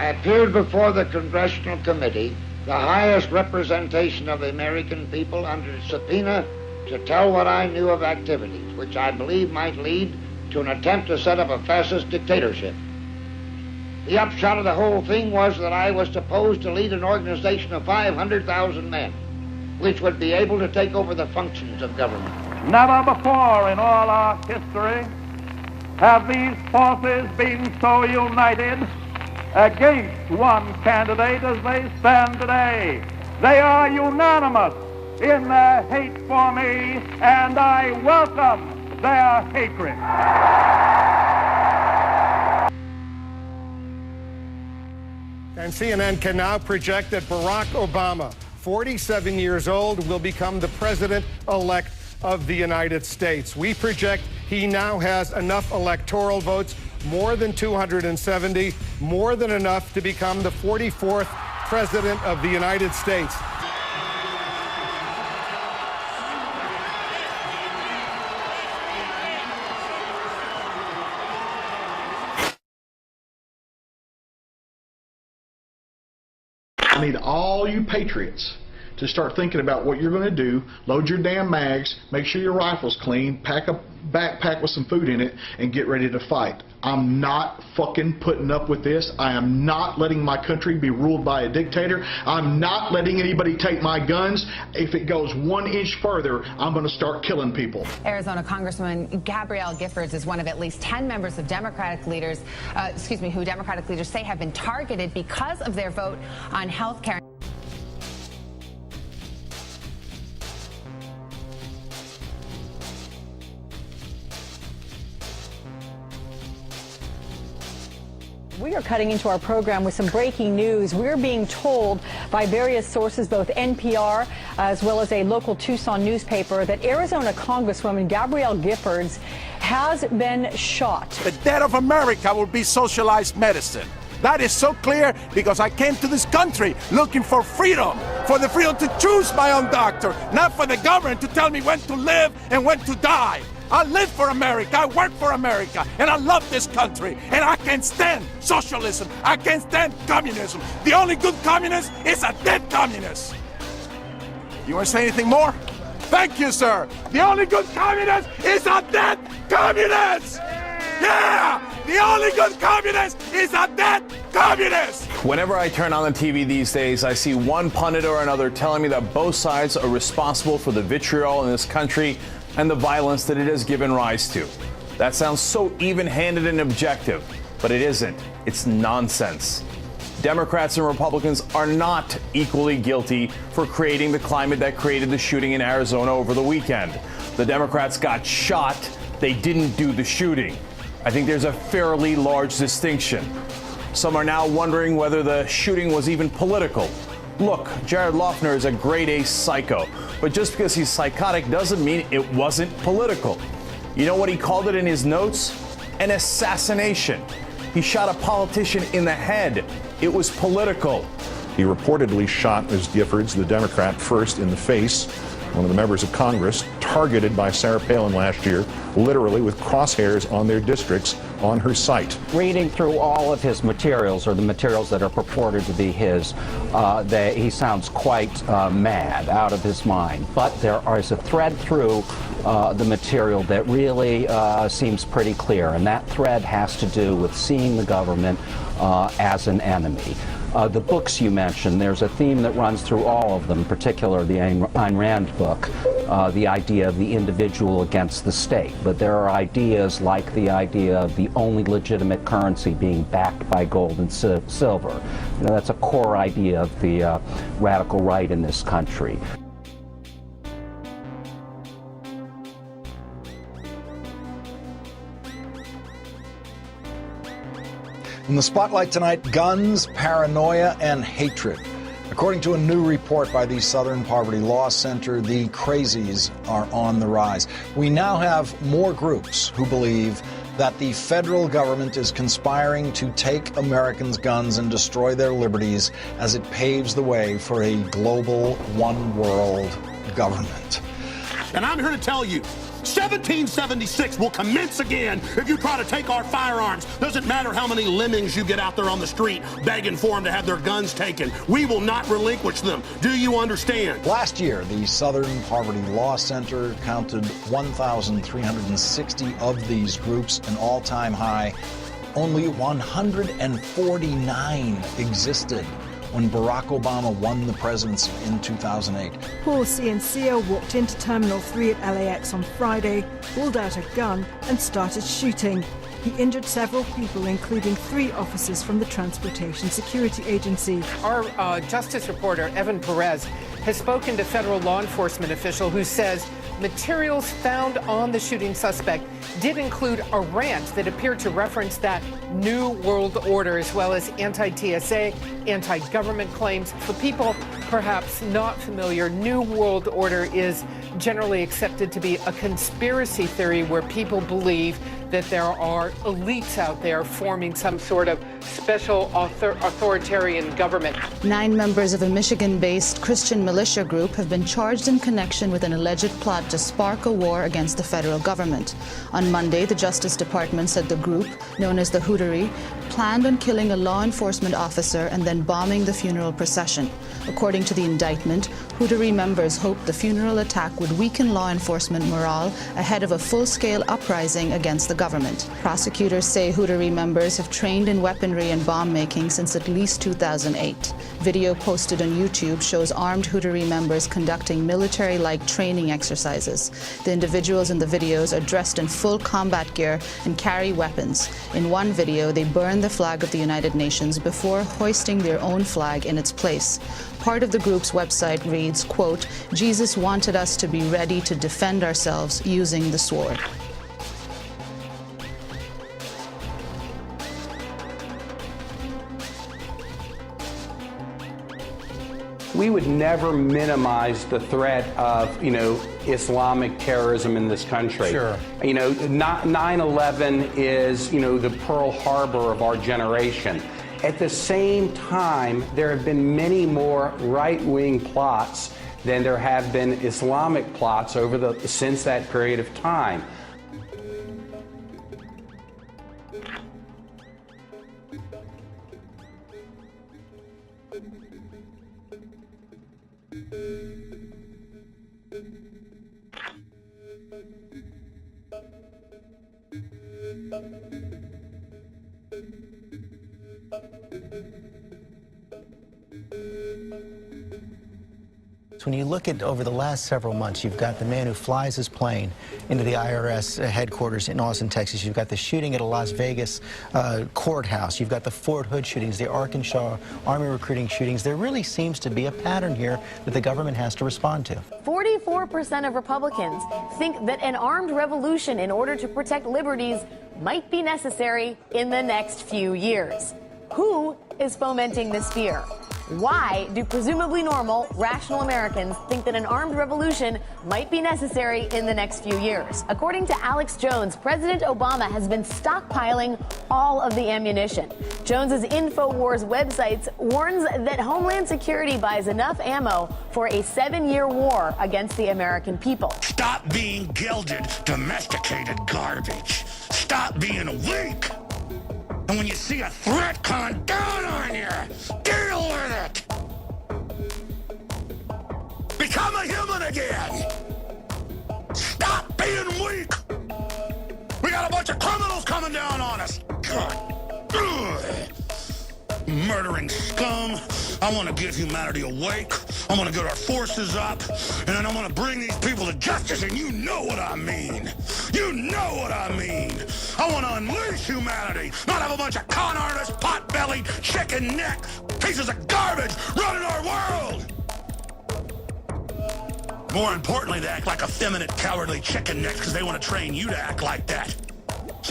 I appeared before the Congressional Committee, the highest representation of the American people, under subpoena to tell what I knew of activities which I believe might lead to an attempt to set up a fascist dictatorship. The upshot of the whole thing was that I was supposed to lead an organization of 500,000 men, which would be able to take over the functions of government. Never before in all our history have these forces been so united against one candidate as they stand today. They are unanimous in their hate for me, and I welcome their hatred. And CNN can now project that Barack Obama, 47 years old, will become the president-elect of the United States. We project he now has enough electoral votes, more than 270, more than enough to become the 44th president of the United States. I need all you patriots to start thinking about what you're going to do. Load your damn mags, make sure your rifle's clean, pack a backpack with some food in it, and get ready to fight. I'm not fucking putting up with this. I am not letting my country be ruled by a dictator. I'm not letting anybody take my guns. If it goes 1 inch further, I'm going to start killing people. Arizona Congresswoman Gabrielle Giffords is one of at least 10 members of Democratic leaders, who Democratic leaders say have been targeted because of their vote on health care. We are cutting into our program with some breaking news. We're being told by various sources, both NPR as well as a local Tucson newspaper, that Arizona Congresswoman Gabrielle Giffords has been shot. The death of America will be socialized medicine. That is so clear because I came to this country looking for freedom, for the freedom to choose my own doctor, not for the government to tell me when to live and when to die. I live for America, I work for America, and I love this country, and I can't stand socialism, I can't stand communism. The only good communist is a dead communist. You want to say anything more? Thank you, sir. The only good communist is a dead communist! Yeah! The only good communist is a dead communist! Whenever I turn on the TV these days, I see one pundit or another telling me that both sides are responsible for the vitriol in this country and the violence that it has given rise to. That sounds so even-handed and objective, but it isn't. It's nonsense. Democrats and Republicans are not equally guilty for creating the climate that created the shooting in Arizona over the weekend. The Democrats got shot, they didn't do the shooting. I think there's a fairly large distinction. Some are now wondering whether the shooting was even political. Look, Jared Loughner is a grade A psycho, but just because he's psychotic doesn't mean it wasn't political. You know what he called it in his notes? An assassination. He shot a politician in the head. It was political. He reportedly shot Ms. Giffords, the Democrat, first in the face, one of the members of Congress, targeted by Sarah Palin last year, literally with crosshairs on their districts on her site. Reading through all of his materials, or the materials that are purported to be his, he sounds quite mad, out of his mind. But there is a thread through the material that really seems pretty clear, and that thread has to do with seeing the government as an enemy. The books you mentioned, there's a theme that runs through all of them, in particular the Ayn Rand book, the idea of the individual against the state. But there are ideas like the idea of the only legitimate currency being backed by gold and silver. You know, that's a core idea of the radical right in this country. In the spotlight tonight, guns, paranoia, and hatred. According to a new report by the Southern Poverty Law Center, the crazies are on the rise. We now have more groups who believe that the federal government is conspiring to take Americans' guns and destroy their liberties as it paves the way for a global, one-world government. And I'm here to tell you 1776 will commence again if you try to take our firearms. Doesn't matter how many lemmings you get out there on the street begging for them to have their guns taken. We will not relinquish them. Do you understand? Last year, the Southern Poverty Law Center counted 1,360 of these groups, an all-time high. Only 149 existed when Barack Obama won the presidency in 2008. Paul Ciancia walked into Terminal 3 at LAX on Friday, pulled out a gun and started shooting. He injured several people, including 3 officers from the Transportation Security Agency. Our justice reporter, Evan Perez, has spoken to federal law enforcement official who says materials found on the shooting suspect did include a rant that appeared to reference that New World Order, as well as anti-TSA, anti-government claims. For people perhaps not familiar, New World Order is generally accepted to be a conspiracy theory where people believe that there are elites out there forming some sort of special authoritarian government. 9 members of a Michigan-based Christian militia group have been charged in connection with an alleged plot to spark a war against the federal government. On Monday, the Justice Department said the group, known as the Hootery, planned on killing a law enforcement officer and then bombing the funeral procession. According to the indictment, Hootery members hoped the funeral attack would weaken law enforcement morale ahead of a full-scale uprising against the government. Prosecutors say Hootery members have trained in weaponry and bomb-making since at least 2008. Video posted on YouTube shows armed Hootery members conducting military-like training exercises. The individuals in the videos are dressed in full combat gear and carry weapons. In one video, they burn the flag of the United Nations before hoisting their own flag in its place. Part of the group's website reads, quote, "Jesus wanted us to be ready to defend ourselves using the sword." We would never minimize the threat of, Islamic terrorism in this country. Sure. 9/11 is, the Pearl Harbor of our generation. At the same time, there have been many more right-wing plots than there have been Islamic plots since that period of time. When you look at over the last several months, you've got the man who flies his plane into the IRS headquarters in Austin, Texas. You've got the shooting at a Las Vegas courthouse. You've got the Fort Hood shootings, the Arkansas Army recruiting shootings. There really seems to be a pattern here that the government has to respond to. 44% of Republicans think that an armed revolution in order to protect liberties might be necessary in the next few years. Who is fomenting this fear? Why do presumably normal, rational Americans think that an armed revolution might be necessary in the next few years? According to Alex Jones, President Obama has been stockpiling all of the ammunition. Jones's InfoWars website warns that Homeland Security buys enough ammo for a 7-year war against the American people. Stop being gilded, domesticated garbage. Stop being weak. And when you see a threat coming down on you, deal with it. Become a human again. Stop being weak. We got a bunch of criminals coming down on us. God. Ugh. Murdering scum. I want to get humanity awake. I want to get our forces up. And then I want to bring these people to justice. And you know what I mean. You know what I mean. I want to unleash humanity. Not have a bunch of con artists, pot-bellied, chicken neck pieces of garbage running our world. More importantly, they act like effeminate, cowardly chicken necks because they want to train you to act like that.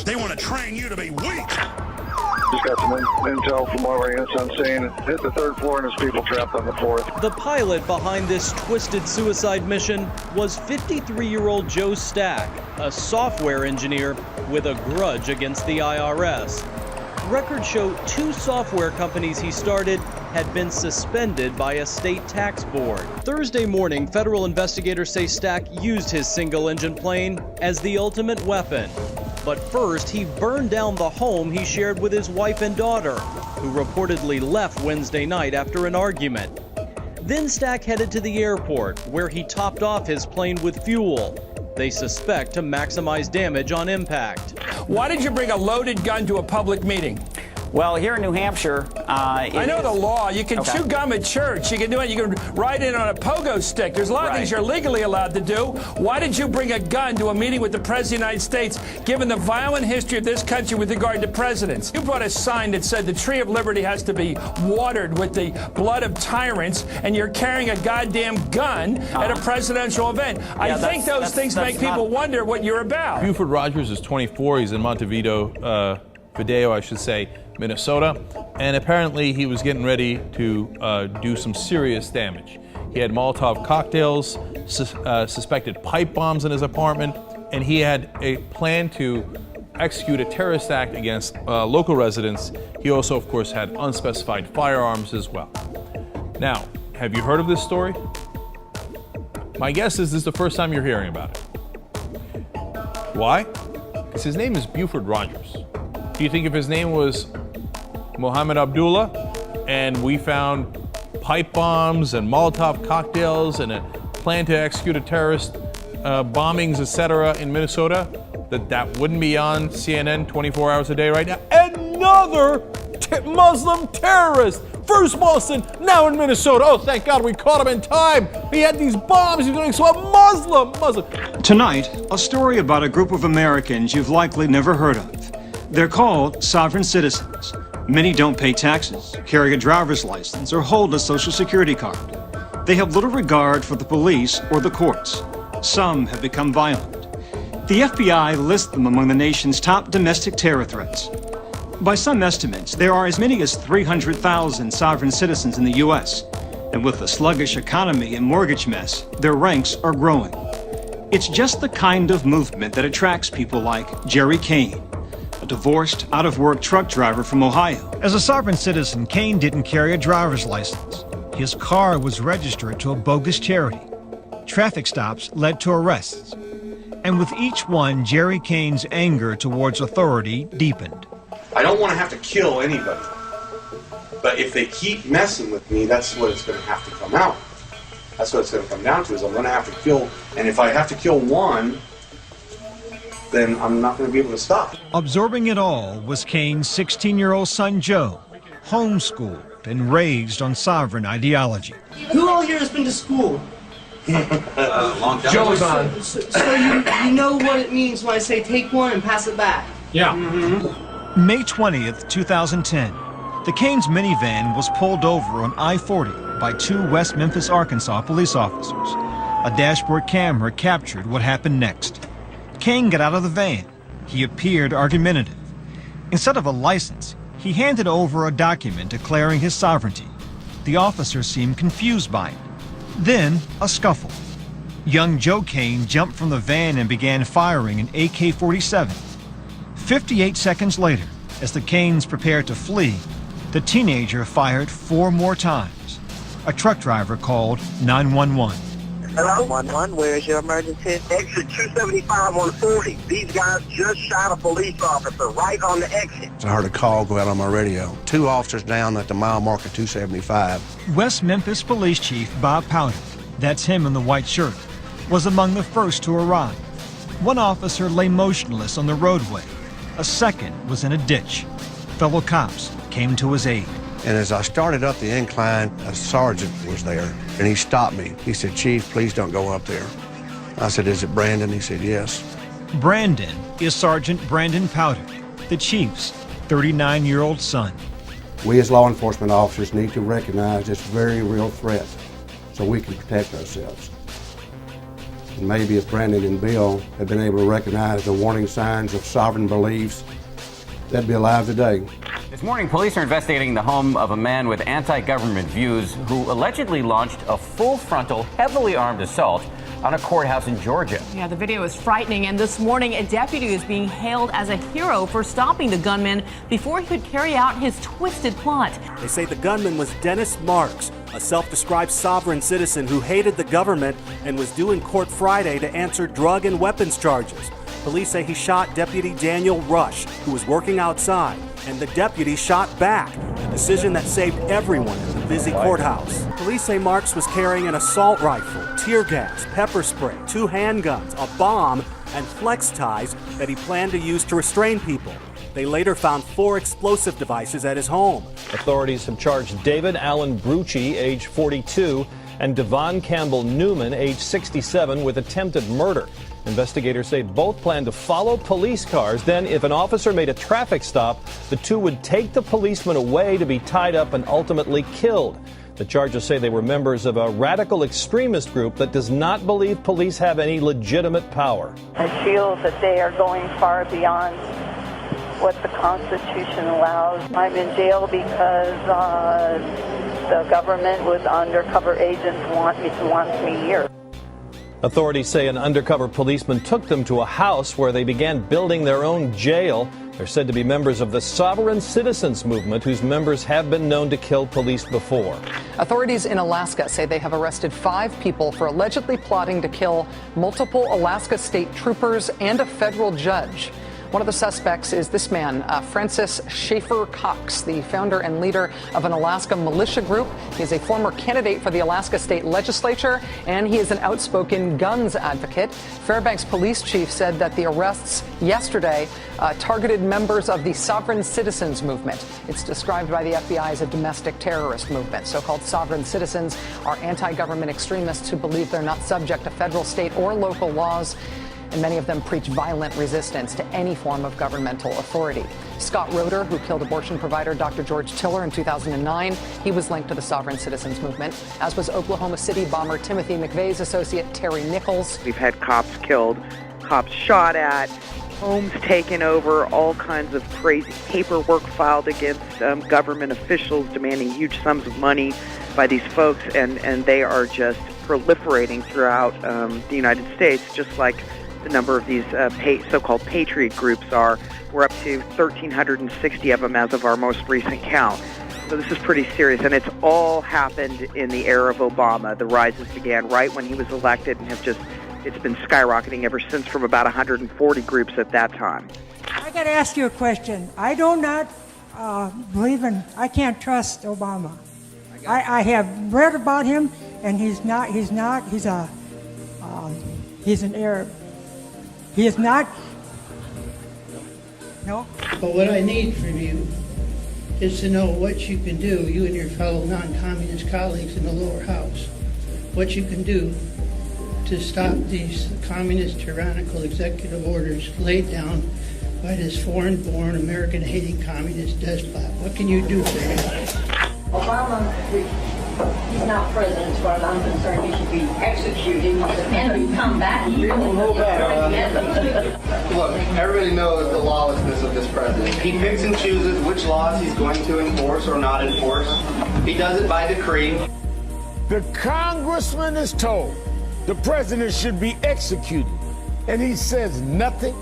They want to train you to be weak. Just got some intel from our units on scene. Hit the 3rd floor and there's people trapped on the 4th. The pilot behind this twisted suicide mission was 53-year-old Joe Stack, a software engineer with a grudge against the IRS. Records show 2 software companies he started had been suspended by a state tax board. Thursday morning, federal investigators say Stack used his single-engine plane as the ultimate weapon. But first, he burned down the home he shared with his wife and daughter, who reportedly left Wednesday night after an argument. Then Stack headed to the airport, where he topped off his plane with fuel. They suspect to maximize damage on impact. Why did you bring a loaded gun to a public meeting? Well, here in New Hampshire, I know the law. You can chew gum at church. You can do it. You can ride in on a pogo stick. There's a lot of things you're legally allowed to do. Why did you bring a gun to a meeting with the President of the United States, given the violent history of this country with regard to presidents? You brought a sign that said the Tree of Liberty has to be watered with the blood of tyrants, and you're carrying a goddamn gun at a presidential event. I think those things make people wonder what you're about. Buford Rogers is 24. He's in Montevideo, I should say, Minnesota, and apparently he was getting ready to do some serious damage. He had Molotov cocktails, suspected pipe bombs in his apartment, and he had a plan to execute a terrorist act against local residents. He also, of course, had unspecified firearms as well. Now, have you heard of this story? My guess is this is the first time you're hearing about it. Why? Because his name is Buford Rogers. Do you think if his name was Mohammed Abdullah and we found pipe bombs and Molotov cocktails and a plan to execute a terrorist bombings, etc. in Minnesota, that wouldn't be on CNN 24 hours a day right now? Another Muslim terrorist! First Boston, now in Minnesota. Oh, thank God we caught him in time. He had these bombs. He was going to a Muslim. Tonight, a story about a group of Americans you've likely never heard of. They're called sovereign citizens. Many don't pay taxes, carry a driver's license, or hold a social security card. They have little regard for the police or the courts. Some have become violent. The FBI lists them among the nation's top domestic terror threats. By some estimates, there are as many as 300,000 sovereign citizens in the U.S., and with the sluggish economy and mortgage mess, their ranks are growing. It's just the kind of movement that attracts people like Jerry Kane, a divorced, out-of-work truck driver from Ohio. As a sovereign citizen, Kane didn't carry a driver's license. His car was registered to a bogus charity. Traffic stops led to arrests. And with each one, Jerry Kane's anger towards authority deepened. I don't want to have to kill anybody. But if they keep messing with me, that's what it's going to have to come out. That's what it's going to come down to, is I'm going to have to kill. And if I have to kill one, then I'm not going to be able to stop. Absorbing it all was Kane's 16-year-old son, Joe, homeschooled and raised on sovereign ideology. Who all here has been to school? Long time. Joe's on. So you know what it means when I say take one and pass it back? Yeah. May 20th, 2010, the Kane's minivan was pulled over on I-40 by two West Memphis, Arkansas police officers. A dashboard camera captured what happened next. Kane got out of the van. He appeared argumentative. Instead of a license, he handed over a document declaring his sovereignty. The officers seemed confused by it. Then, a scuffle. Young Joe Kane jumped from the van and began firing an AK-47. 58 seconds later, as the Kanes prepared to flee, the teenager fired 4 more times. A truck driver called 911. Hello, 1-1, where is your emergency? Exit 275 on 40. These guys just shot a police officer right on the exit. I heard a call go out on my radio. 2 officers down at the mile marker 275. West Memphis Police Chief Bob Powder, that's him in the white shirt, was among the first to arrive. One officer lay motionless on the roadway. A second was in a ditch. Fellow cops came to his aid. And as I started up the incline, a sergeant was there, and he stopped me. He said, "Chief, please don't go up there." I said, "Is it Brandon?" He said, "Yes." Brandon is Sergeant Brandon Powder, the chief's 39-year-old son. We as law enforcement officers need to recognize this very real threat so we can protect ourselves. And maybe if Brandon and Bill had been able to recognize the warning signs of sovereign beliefs, they'd be alive today. This morning, police are investigating the home of a man with anti-government views who allegedly launched a full-frontal, heavily armed assault on a courthouse in Georgia. Yeah, the video is frightening, and this morning a deputy is being hailed as a hero for stopping the gunman before he could carry out his twisted plot. They say the gunman was Dennis Marks, a self-described sovereign citizen who hated the government and was due in court Friday to answer drug and weapons charges. Police say he shot Deputy Daniel Rush, who was working outside, and the deputy shot back, a decision that saved everyone in the busy courthouse. Police say Marks was carrying an assault rifle, tear gas, pepper spray, 2 handguns, a bomb, and flex ties that he planned to use to restrain people. They later found 4 explosive devices at his home. Authorities have charged David Allen Brucci, age 42, and Devon Campbell Newman, age 67, with attempted murder. Investigators say both planned to follow police cars. Then, if an officer made a traffic stop, the two would take the policeman away to be tied up and ultimately killed. The charges say they were members of a radical extremist group that does not believe police have any legitimate power. I feel that they are going far beyond what the Constitution allows. I'm in jail because the government with undercover agents wants me here. Authorities say an undercover policeman took them to a house where they began building their own jail. They're said to be members of the Sovereign Citizens movement, whose members have been known to kill police before. Authorities in Alaska say they have arrested 5 people for allegedly plotting to kill multiple Alaska state troopers and a federal judge. One of the suspects is this man, Francis Schaefer Cox, the founder and leader of an Alaska militia group. He is a former candidate for the Alaska state legislature, and he is an outspoken guns advocate. Fairbanks police chief said that the arrests yesterday targeted members of the Sovereign Citizens movement. It's described by the FBI as a domestic terrorist movement. So-called sovereign citizens are anti-government extremists who believe they're not subject to federal, state, or local laws. And many of them preach violent resistance to any form of governmental authority. Scott Roeder, who killed abortion provider Dr. George Tiller in 2009, he was linked to the Sovereign Citizens movement, as was Oklahoma City bomber Timothy McVeigh's associate Terry Nichols. We've had cops killed, cops shot at, homes taken over, all kinds of crazy paperwork filed against government officials demanding huge sums of money by these folks, and they are just proliferating throughout the United States, just like the number of these so-called patriot groups are. We're up to 1,360 of them as of our most recent count. So this is pretty serious, and it's all happened in the era of Obama. The rises began right when he was elected and it's been skyrocketing ever since, from about 140 groups at that time. I got to ask you a question. I do not I can't trust Obama. I have read about him, and he's an Arab. He is not. No. But what I need from you is to know what you can do, you and your fellow non-communist colleagues in the lower house, what you can do to stop these communist tyrannical executive orders laid down by this foreign-born, American-hating communist despot. What can you do for him? Obama, he's not president as far as I'm concerned. He should be executed. And you come back, you really Look, everybody knows the lawlessness of this president. He picks and chooses which laws he's going to enforce or not enforce. He does it by decree. The congressman is told the president should be executed, and he says nothing.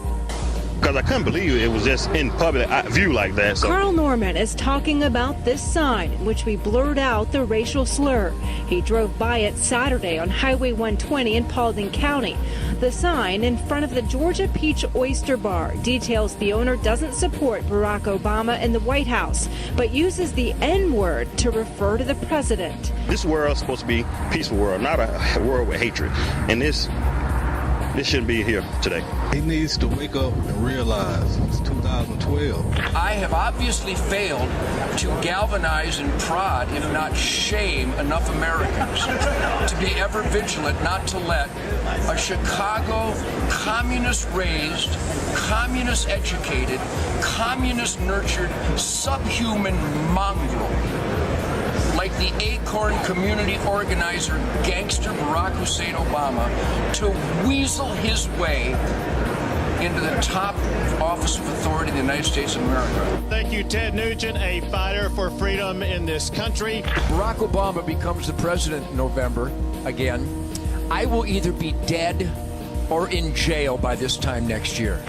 Because I couldn't believe it was just in public view like that. So. Carl Norman is talking about this sign in which we blurred out the racial slur. He drove by it Saturday on Highway 120 in Paulding County. The sign in front of the Georgia Peach Oyster Bar details the owner doesn't support Barack Obama in the White House, but uses the N-word to refer to the president. This world is supposed to be a peaceful world, not a world with hatred. And this shouldn't be here today. He needs to wake up and realize it's 2012. I have obviously failed to galvanize and prod, if not shame, enough Americans to be ever vigilant not to let a Chicago communist-raised, communist-educated, communist-nurtured, subhuman mongrel like the Acorn community organizer gangster Barack Hussein Obama to weasel his way into the top office of authority in the United States of America. Thank you, Ted Nugent, a fighter for freedom in this country. Barack Obama becomes the president in November again. I will either be dead or in jail by this time next year.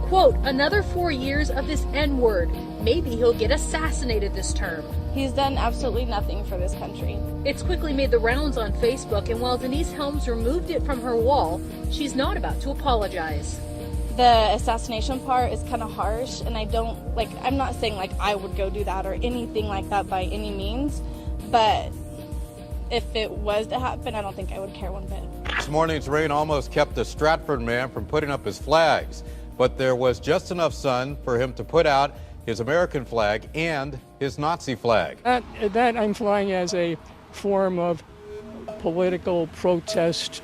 Quote, another 4 years of this N-word. Maybe he'll get assassinated this term. He's done absolutely nothing for this country. It's quickly made the rounds on Facebook, and while Denise Helms removed it from her wall, she's not about to apologize. The assassination part is kind of harsh, and I'm not saying like I would go do that or anything like that by any means, but if it was to happen, I don't think I would care one bit. This morning's rain almost kept the Stratford man from putting up his flags, but there was just enough sun for him to put out his American flag and his Nazi flag. That I'm flying as a form of political protest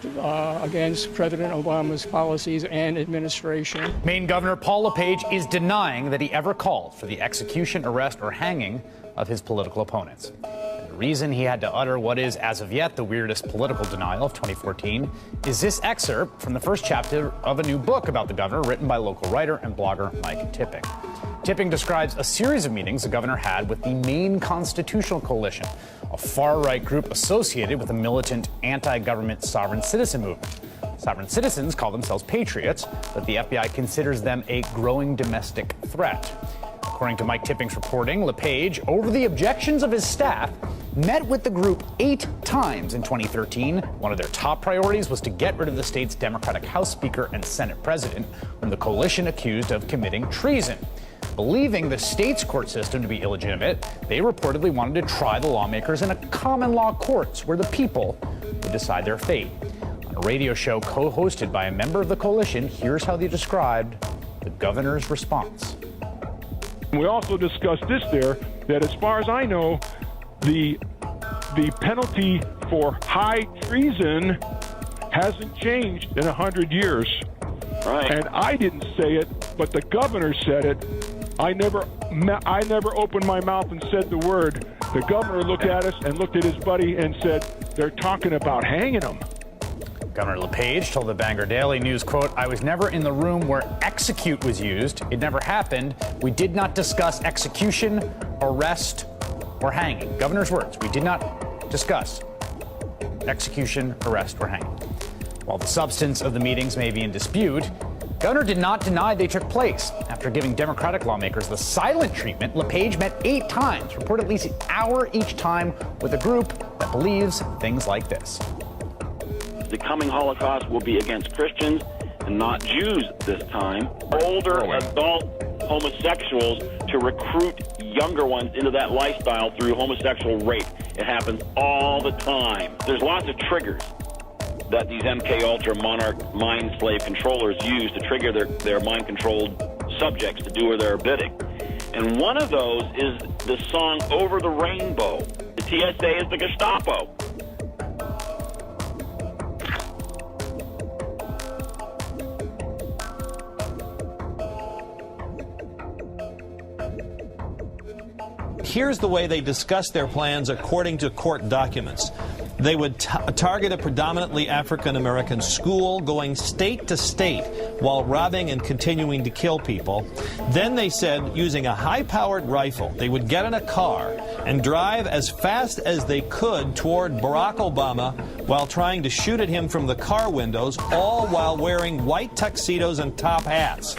against President Obama's policies and administration. Maine Governor Paul LePage is denying that he ever called for the execution, arrest, or hanging of his political opponents. The reason he had to utter what is, as of yet, the weirdest political denial of 2014 is this excerpt from the first chapter of a new book about the governor written by local writer and blogger Mike Tipping. Tipping describes a series of meetings the governor had with the Maine Constitutional Coalition, a far-right group associated with the militant anti-government sovereign citizen movement. Sovereign citizens call themselves patriots, but the FBI considers them a growing domestic threat. According to Mike Tipping's reporting, LePage, over the objections of his staff, met with the group 8 times in 2013. One of their top priorities was to get rid of the state's Democratic House Speaker and Senate President, whom the coalition accused of committing treason. Believing the state's court system to be illegitimate, they reportedly wanted to try the lawmakers in a common law courts where the people would decide their fate. On a radio show co-hosted by a member of the coalition, here's how they described the governor's response. We also discussed this there, that as far as I know, the penalty for high treason hasn't changed in 100 years. Right. And I didn't say it, but the governor said it. I never opened my mouth and said the word. The governor looked at us and looked at his buddy and said, they're talking about hanging him. Governor LePage told the Bangor Daily News, quote, I was never in the room where execute was used. It never happened. We did not discuss execution, arrest, or hanging. Governor's words, we did not discuss execution, arrest, or hanging. While the substance of the meetings may be in dispute, Governor did not deny they took place. After giving Democratic lawmakers the silent treatment, LePage met 8 times, reported at least an hour each time, with a group that believes things like this. The coming Holocaust will be against Christians and not Jews this time. Older adult homosexuals to recruit younger ones into that lifestyle through homosexual rape. It happens all the time. There's lots of triggers that these MK-Ultra monarch mind slave controllers use to trigger their mind-controlled subjects to do their bidding. And one of those is the song Over the Rainbow. The TSA is the Gestapo. Here's the way they discussed their plans according to court documents. They would target a predominantly African-American school, going state to state while robbing and continuing to kill people. Then they said, using a high-powered rifle, they would get in a car and drive as fast as they could toward Barack Obama while trying to shoot at him from the car windows, all while wearing white tuxedos and top hats.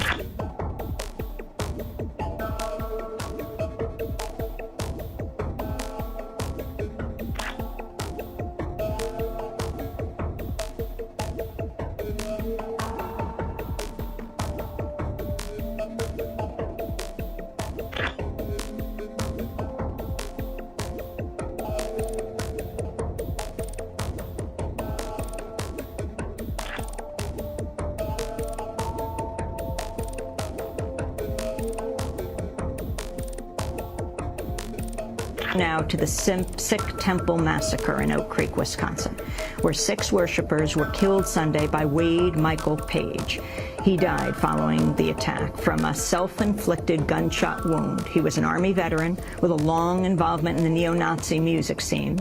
Now to the Sikh Temple Massacre in Oak Creek, Wisconsin, where 6 worshipers were killed Sunday by Wade Michael Page. He died following the attack from a self-inflicted gunshot wound. He was an Army veteran with a long involvement in the neo-Nazi music scene.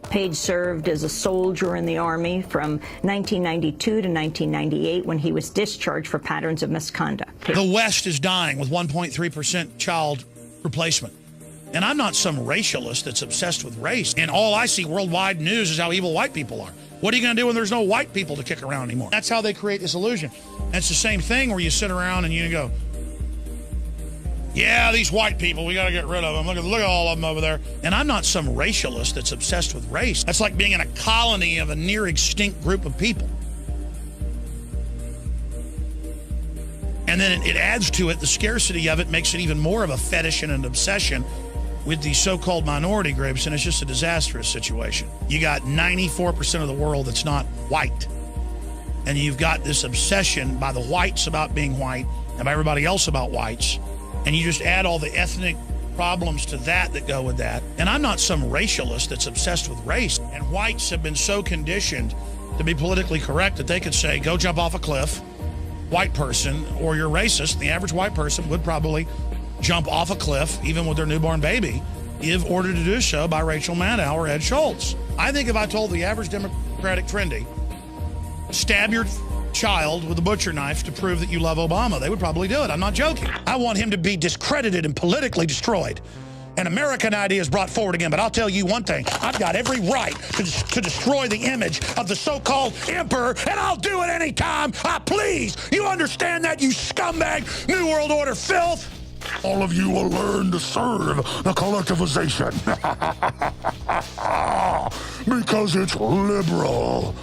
Page served as a soldier in the Army from 1992 to 1998 when he was discharged for patterns of misconduct. The West is dying with 1.3% child replacement. And I'm not some racialist that's obsessed with race. And all I see worldwide news is how evil white people are. What are you going to do when there's no white people to kick around anymore? That's how they create this illusion. And it's the same thing where you sit around and you go, yeah, these white people, we got to get rid of them. Look at all of them over there. And I'm not some racialist that's obsessed with race. That's like being in a colony of a near extinct group of people. And then it adds to it, the scarcity of it makes it even more of a fetish and an obsession with these so-called minority groups, and it's just a disastrous situation. You got 94% of the world that's not white. And you've got this obsession by the whites about being white and by everybody else about whites. And you just add all the ethnic problems to that go with that. And I'm not some racialist that's obsessed with race. And whites have been so conditioned to be politically correct that they could say, go jump off a cliff, white person, or you're racist. The average white person would probably jump off a cliff, even with their newborn baby, if ordered to do so by Rachel Maddow or Ed Schultz. I think if I told the average Democratic trendy, stab your child with a butcher knife to prove that you love Obama, they would probably do it. I'm not joking. I want him to be discredited and politically destroyed. An American idea is brought forward again, but I'll tell you one thing. I've got every right to destroy the image of the so-called emperor, and I'll do it anytime I please. You understand that, you scumbag New World Order filth? All of you will learn to serve the collectivization. Because it's liberal.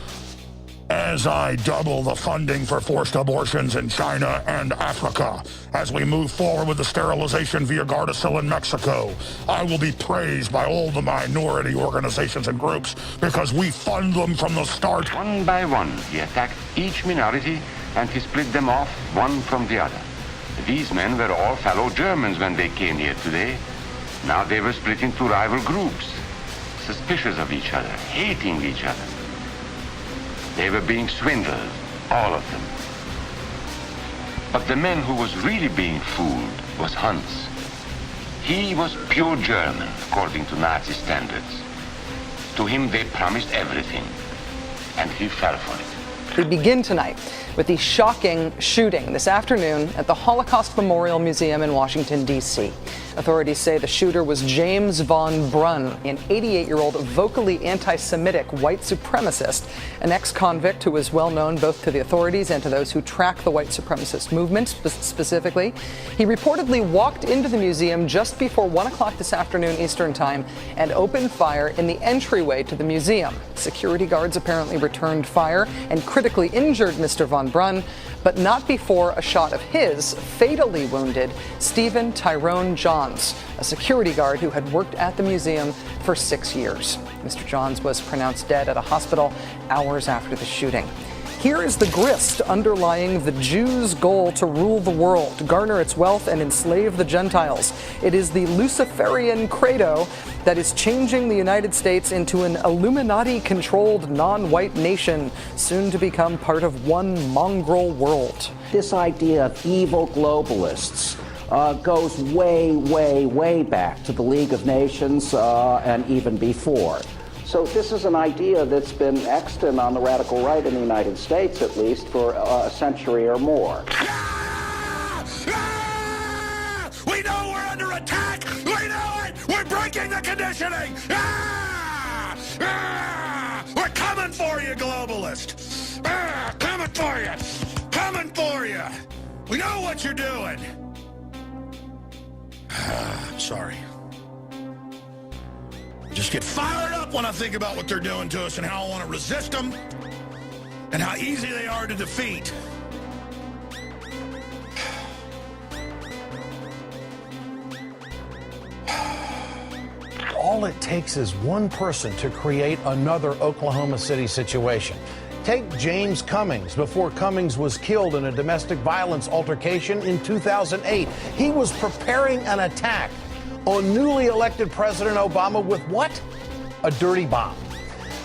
As I double the funding for forced abortions in China and Africa, as we move forward with the sterilization via Gardasil in Mexico, I will be praised by all the minority organizations and groups because we fund them from the start. One by one, he attacked each minority and he split them off one from the other. These men were all fellow Germans when they came here today. Now they were split into rival groups, suspicious of each other, hating each other. They were being swindled, all of them. But the man who was really being fooled was Hans. He was pure German, according to Nazi standards. To him they promised everything, and he fell for it. We begin tonight with the shocking shooting this afternoon at the Holocaust Memorial Museum in Washington, D.C. Authorities say the shooter was James von Brunn, an 88-year-old vocally anti-Semitic white supremacist, an ex-convict who is well known both to the authorities and to those who track the white supremacist movement specifically. He reportedly walked into the museum just before 1 o'clock this afternoon Eastern Time and opened fire in the entryway to the museum. Security guards apparently returned fire and critically injured Mr. von Brunn, but not before a shot of his fatally wounded Stephen Tyrone Johns, a security guard who had worked at the museum for 6 years. Mr. Johns was pronounced dead at a hospital hours after the shooting. Here is the grist underlying the Jews' goal to rule the world, to garner its wealth and enslave the Gentiles. It is the Luciferian credo that is changing the United States into an Illuminati-controlled non-white nation, soon to become part of one mongrel world. This idea of evil globalists goes way, way, way back to the League of Nations and even before. So this is an idea that's been extant on the radical right in the United States, at least, for a century or more. We know we're under attack! We know it! We're breaking the conditioning! We're coming for you, globalist! Coming for you! Coming for you! We know what you're doing! Sorry. Just get fired up when I think about what they're doing to us and how I want to resist them and how easy they are to defeat. All it takes is one person to create another Oklahoma City situation. Take James Cummings before Cummings was killed in a domestic violence altercation in 2008. He was preparing an attack on newly elected President Obama with what? A dirty bomb.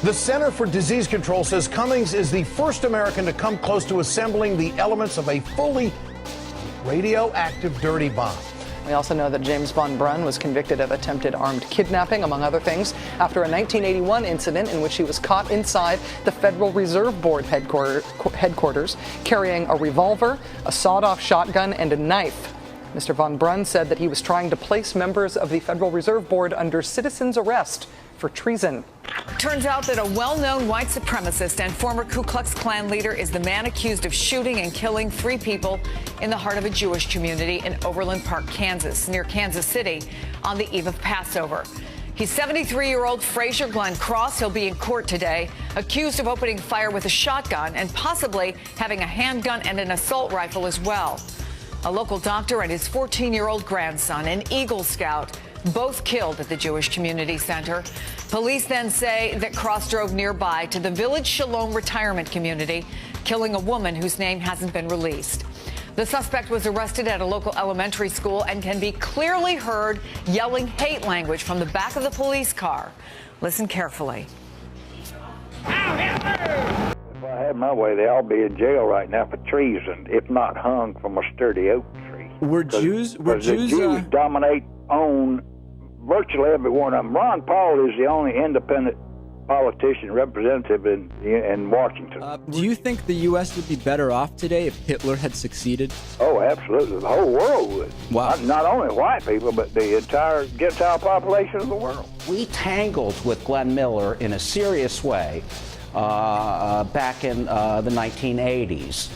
The Center for Disease Control says Cummings is the first American to come close to assembling the elements of a fully radioactive dirty bomb. We also know that James von Brunn was convicted of attempted armed kidnapping, among other things, after a 1981 incident in which he was caught inside the Federal Reserve Board headquarters carrying a revolver, a sawed-off shotgun, and a knife. Mr. von Brunn said that he was trying to place members of the Federal Reserve Board under citizen's arrest for treason. Turns out that a well-known white supremacist and former Ku Klux Klan leader is the man accused of shooting and killing 3 people in the heart of a Jewish community in Overland Park, Kansas, near Kansas City, on the eve of Passover. He's 73-year-old Frazier Glenn Cross. He'll be in court today, accused of opening fire with a shotgun and possibly having a handgun and an assault rifle as well. A local doctor and his 14-year-old grandson, an Eagle Scout, both killed at the Jewish Community Center. Police then say that Cross drove nearby to the Village Shalom retirement community, killing a woman whose name hasn't been released. The suspect was arrested at a local elementary school and can be clearly heard yelling hate language from the back of the police car. Listen carefully. If I had my way, they'd all be in jail right now for treason, if not hung from a sturdy oak tree. Were Jews dominate, own virtually every one of them. Ron Paul is the only independent politician representative in Washington. Do you think the U.S. would be better off today if Hitler had succeeded? Oh, absolutely. The whole world would. Wow. Not only white people, but the entire Gentile population of the world. We tangled with Glenn Miller in a serious way back in the 1980s.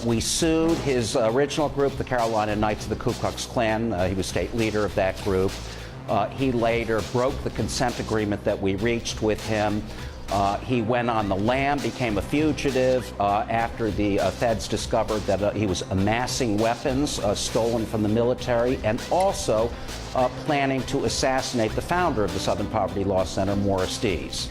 We sued his original group, the Carolina Knights of the Ku Klux Klan. He was state leader of that group. He later broke the consent agreement that we reached with him. He went on the lam, became a fugitive after the feds discovered that he was amassing weapons stolen from the military, and also planning to assassinate the founder of the Southern Poverty Law Center, Morris Dees.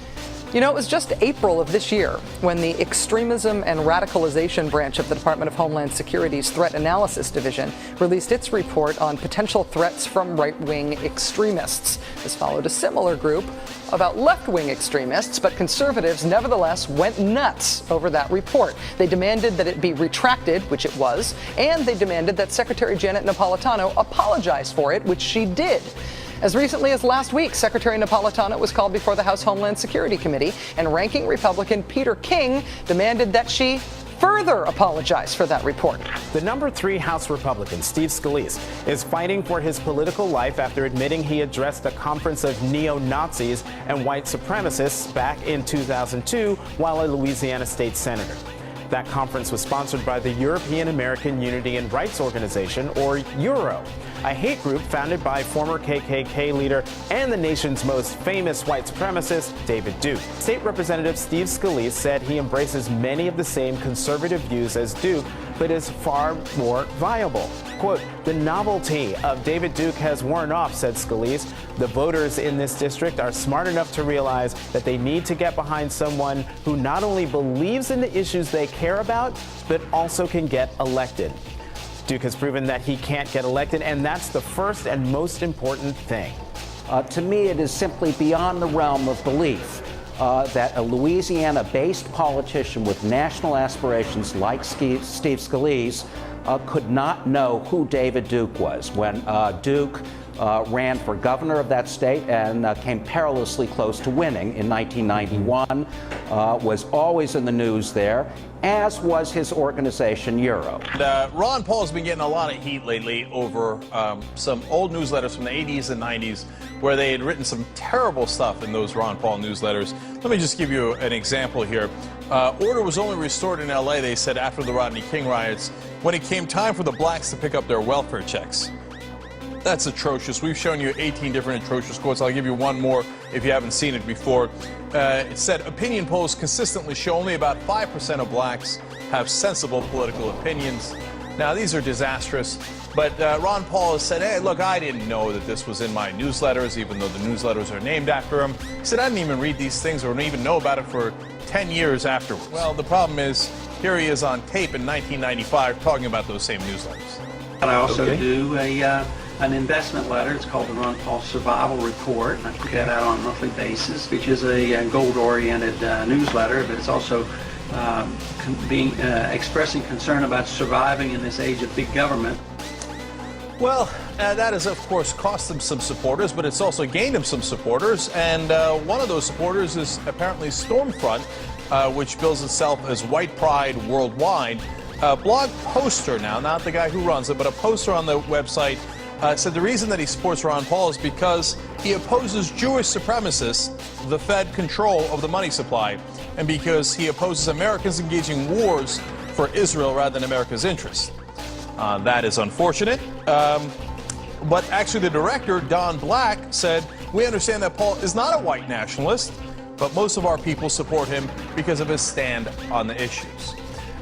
You know, it was just April of this year when the Extremism and Radicalization branch of the Department of Homeland Security's Threat Analysis Division released its report on potential threats from right-wing extremists. This followed a similar group about left-wing extremists, but conservatives nevertheless went nuts over that report. They demanded that it be retracted, which it was, and they demanded that Secretary Janet Napolitano apologize for it, which she did. As recently as last week, Secretary Napolitano was called before the House Homeland Security Committee, and ranking Republican Peter King demanded that she further apologize for that report. The number 3 House Republican, Steve Scalise, is fighting for his political life after admitting he addressed a conference of neo-Nazis and white supremacists back in 2002 while a Louisiana state senator. That conference was sponsored by the European American Unity and Rights Organization, or EURO, a hate group founded by former KKK leader and the nation's most famous white supremacist, David Duke. State Representative Steve Scalise said he embraces many of the same conservative views as Duke, but is far more viable. Quote, "The novelty of David Duke has worn off," said Scalise. "The voters in this district are smart enough to realize that they need to get behind someone who not only believes in the issues they care about, but also can get elected." Duke has proven that he can't get elected, and that's the first and most important thing. To me, it is simply beyond the realm of belief that a Louisiana-based politician with national aspirations like Steve Scalise could not know who David Duke was when Duke ran for governor of that state and came perilously close to winning in 1991, was always in the news there, as was his organization, Euro. Ron Paul has been getting a lot of heat lately over some old newsletters from the 80s and 90s where they had written some terrible stuff in those Ron Paul newsletters. Let me just give you an example here. Order was only restored in L.A., they said, after the Rodney King riots, when it came time for the blacks to pick up their welfare checks. That's atrocious. We've shown you 18 different atrocious quotes. I'll give you one more if you haven't seen it before. It said, opinion polls consistently show only about 5% of blacks have sensible political opinions. Now, these are disastrous, but Ron Paul has said, hey, look, I didn't know that this was in my newsletters, even though the newsletters are named after him. He said, I didn't even read these things or even know about it for 10 years afterwards. Well, the problem is, here he is on tape in 1995 talking about those same newsletters. I also do an investment letter. It's called the Ron Paul Survival Report. I put that out on a monthly basis, which is a goal-oriented newsletter, but it's also expressing concern about surviving in this age of big government. Well, that has, of course, cost him some supporters, but it's also gained him some supporters. And one of those supporters is apparently Stormfront, which bills itself as white pride worldwide. a blog poster now, not the guy who runs it, but a poster on the website said the reason that he supports Ron Paul is because he opposes Jewish supremacists, the Fed control of the money supply, and because he opposes Americans engaging wars for Israel rather than America's interests. That is unfortunate. But actually the director, Don Black, said, "We understand that Paul is not a white nationalist, but most of our people support him because of his stand on the issues."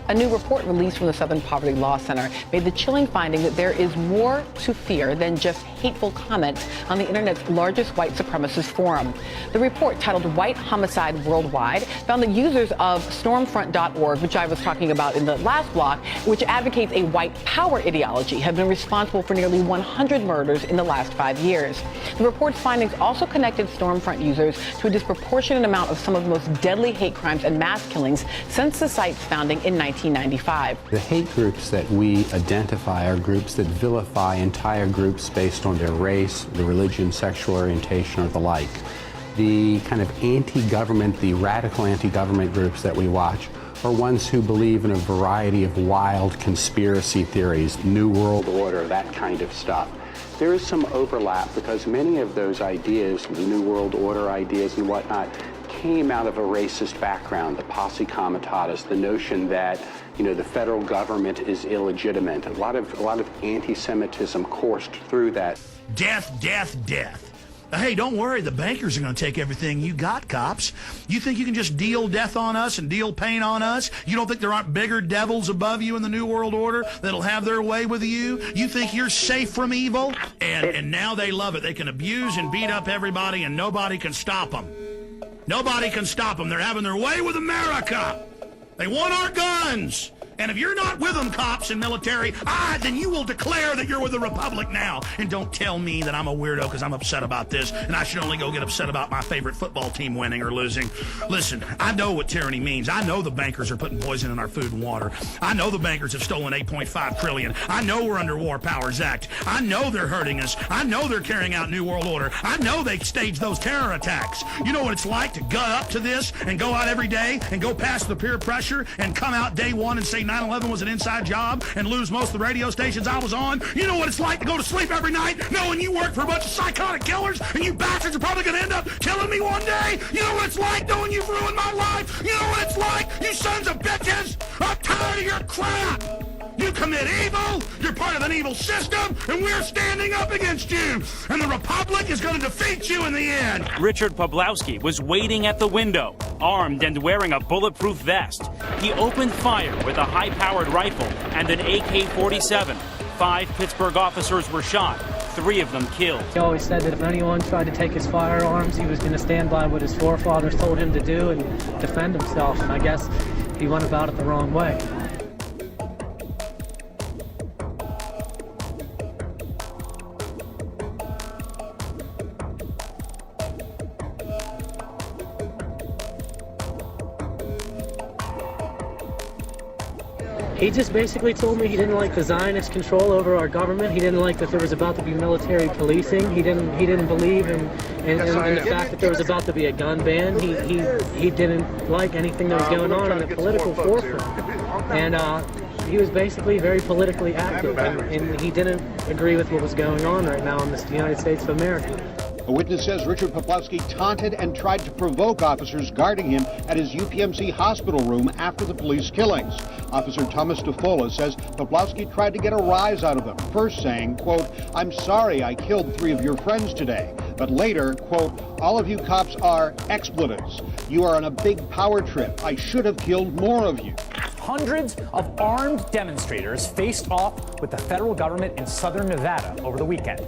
A new report released from the Southern Poverty Law Center made the chilling finding that there is more to fear than just hateful comments on the internet's largest white supremacist forum. The report, titled White Homicide Worldwide, found that users of stormfront.org, which I was talking about in the last block, which advocates a white power ideology, have been responsible for nearly 100 murders in the last 5 years. The report's findings also connected Stormfront users to a disproportionate amount of some of the most deadly hate crimes and mass killings since the site's founding in 1995. The hate groups that we identify are groups that vilify entire groups based on their race, their religion, sexual orientation, or the like. The kind of anti-government, the radical anti-government groups that we watch are ones who believe in a variety of wild conspiracy theories, New World Order, that kind of stuff. There is some overlap because many of those ideas, the New World Order ideas and whatnot, came out of a racist background, the posse comitatus, the notion that, the federal government is illegitimate. A lot of anti-Semitism coursed through that. Death, death, death. Hey, don't worry, the bankers are going to take everything you got, cops. You think you can just deal death on us and deal pain on us? You don't think there aren't bigger devils above you in the New World Order that'll have their way with you? You think you're safe from evil? And now they love it. They can abuse and beat up everybody and nobody can stop them. Nobody can stop them. They're having their way with America. They want our guns. And if you're not with them, cops and military, then you will declare that you're with the Republic now. And don't tell me that I'm a weirdo because I'm upset about this, and I should only go get upset about my favorite football team winning or losing. Listen, I know what tyranny means. I know the bankers are putting poison in our food and water. I know the bankers have stolen $8.5 trillion. I know we're under War Powers Act. I know they're hurting us. I know they're carrying out New World Order. I know they staged those terror attacks. You know what it's like to gut up to this and go out every day and go past the peer pressure and come out day one and say 9/11 was an inside job and lose most of the radio stations I was on. You know what it's like to go to sleep every night knowing you work for a bunch of psychotic killers and you bastards are probably going to end up killing me one day. You know what it's like knowing you've ruined my life. You know what it's like, you sons of bitches. I'm tired of your crap. You commit evil, you're part of an evil system, and we're standing up against you. And the Republic is going to defeat you in the end. Richard Pawlowski was waiting at the window, armed and wearing a bulletproof vest. He opened fire with a high-powered rifle and an AK-47. 5 Pittsburgh officers were shot, 3 of them killed. He always said that if anyone tried to take his firearms, he was going to stand by what his forefathers told him to do and defend himself. And I guess he went about it the wrong way. He just basically told me he didn't like the Zionist control over our government. He didn't like that there was about to be military policing. He didn't believe in the fact that there was about to be a gun ban. He didn't like anything that was going on in the political forefront. And he was basically very politically active, and he didn't agree with what was going on right now in the United States of America. A witness says Richard Pawlowski taunted and tried to provoke officers guarding him at his UPMC hospital room after the police killings. Officer Thomas DeFola says Pawlowski tried to get a rise out of them, first saying, quote, "I'm sorry I killed 3 of your friends today." But later, quote, "All of you cops are expletives. You are on a big power trip. I should have killed more of you." Hundreds of armed demonstrators faced off with the federal government in southern Nevada over the weekend,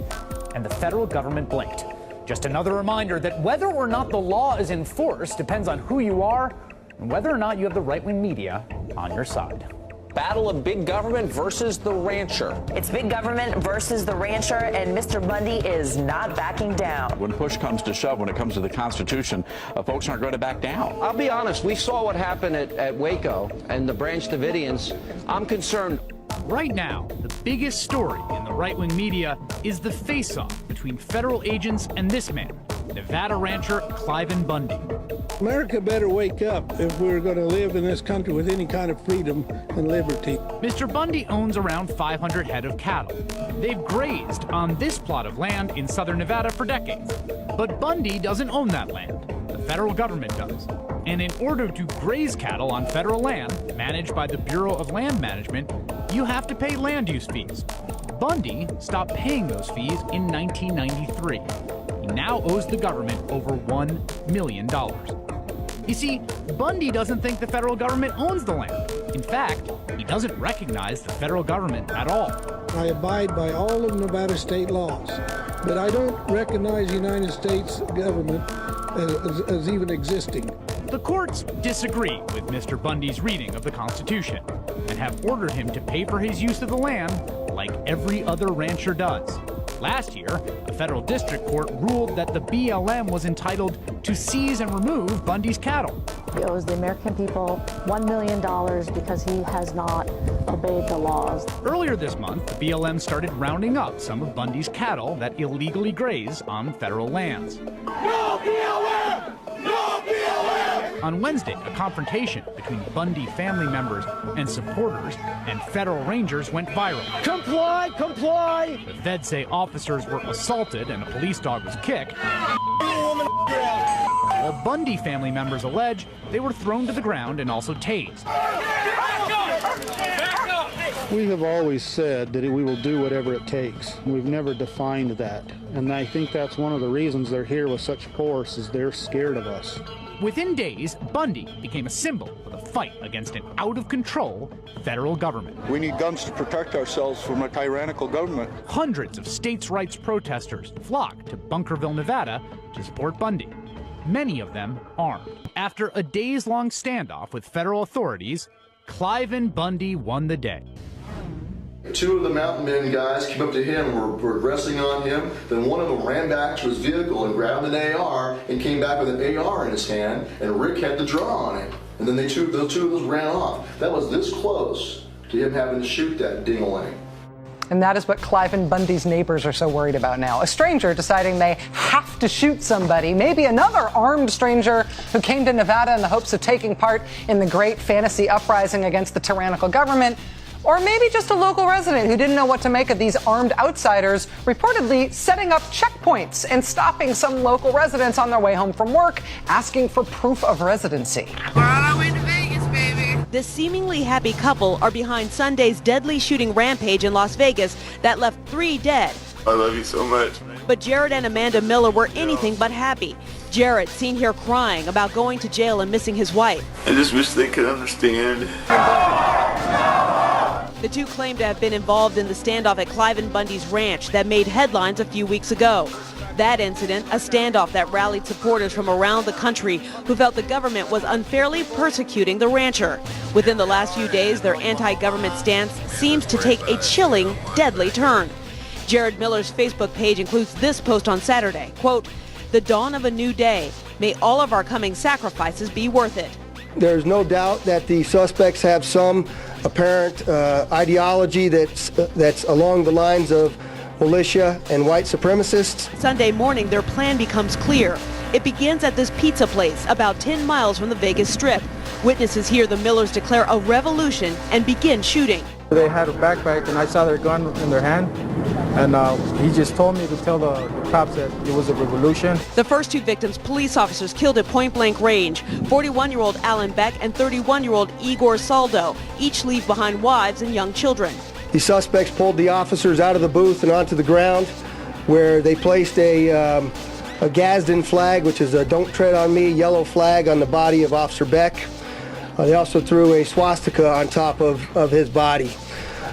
and the federal government blinked. Just another reminder that whether or not the law is enforced depends on who you are and whether or not you have the right-wing media on your side. Battle of big government versus the rancher. It's big government versus the rancher, and Mr. Bundy is not backing down. When push comes to shove, when it comes to the Constitution, folks aren't going to back down. I'll be honest, we saw what happened at Waco and the Branch Davidians. I'm concerned. Right now, the biggest story in the right-wing media is the face-off between federal agents and this man, Nevada rancher Cliven Bundy. America better wake up if we're going to live in this country with any kind of freedom and liberty. Mr. Bundy owns around 500 head of cattle. They've grazed on this plot of land in southern Nevada for decades. But Bundy doesn't own that land. The federal government does. And in order to graze cattle on federal land, managed by the Bureau of Land Management, you have to pay land use fees. Bundy stopped paying those fees in 1993. He now owes the government over $1 million. You see, Bundy doesn't think the federal government owns the land. In fact, he doesn't recognize the federal government at all. I abide by all of Nevada state laws, but I don't recognize the United States government as even existing. The courts disagree with Mr. Bundy's reading of the Constitution and have ordered him to pay for his use of the land like every other rancher does. Last year, a federal district court ruled that the BLM was entitled to seize and remove Bundy's cattle. He owes the American people $1 million because he has not obeyed the laws. Earlier this month, the BLM started rounding up some of Bundy's cattle that illegally graze on federal lands. No BLM! No BLM! On Wednesday, a confrontation between Bundy family members and supporters and federal rangers went viral. Comply! Comply! The feds say officers were assaulted and a police dog was kicked. While Bundy family members allege they were thrown to the ground and also tased. We have always said that we will do whatever it takes. We've never defined that. And I think that's one of the reasons they're here with such force, is they're scared of us. Within days, Bundy became a symbol of the fight against an out-of-control federal government. We need guns to protect ourselves from a tyrannical government. Hundreds of states' rights protesters flocked to Bunkerville, Nevada to support Bundy. Many of them armed. After a days-long standoff with federal authorities, Cliven Bundy won the day. Two of the mountain men guys came up to him, were aggressing on him. Then one of them ran back to his vehicle and grabbed an AR and came back with an AR in his hand, and Rick had the draw on him. And then the two of those ran off. That was this close to him having to shoot that ding-a-ling. And that is what Cliven Bundy's neighbors are so worried about now. A stranger deciding they have to shoot somebody, maybe another armed stranger who came to Nevada in the hopes of taking part in the great fantasy uprising against the tyrannical government. Or maybe just a local resident who didn't know what to make of these armed outsiders reportedly setting up checkpoints and stopping some local residents on their way home from work, asking for proof of residency. We're on our way to Vegas, baby. This seemingly happy couple are behind Sunday's deadly shooting rampage in Las Vegas that left 3 dead. I love you so much. But Jared and Amanda Miller were anything but happy. Jared, seen here crying about going to jail and missing his wife. I just wish they could understand. The two claim to have been involved in the standoff at Cliven Bundy's ranch that made headlines a few weeks ago. That incident, a standoff that rallied supporters from around the country who felt the government was unfairly persecuting the rancher. Within the last few days, their anti-government stance seems to take a chilling, deadly turn. Jared Miller's Facebook page includes this post on Saturday, quote, "The dawn of a new day. May all of our coming sacrifices be worth it." There's no doubt that the suspects have some apparent ideology that's along the lines of militia and white supremacists. Sunday morning, their plan becomes clear. It begins at this pizza place about 10 miles from the Vegas Strip. Witnesses hear the Millers declare a revolution and begin shooting. They had a backpack and I saw their gun in their hand, and he just told me to tell the cops that it was a revolution. The first 2 victims, police officers killed at point-blank range. 41-year-old Alan Beck and 31-year-old Igor Saldo each leave behind wives and young children. The suspects pulled the officers out of the booth and onto the ground, where they placed a Gadsden flag, which is a "Don't Tread on Me" yellow flag on the body of Officer Beck. They also threw a swastika on top of his body.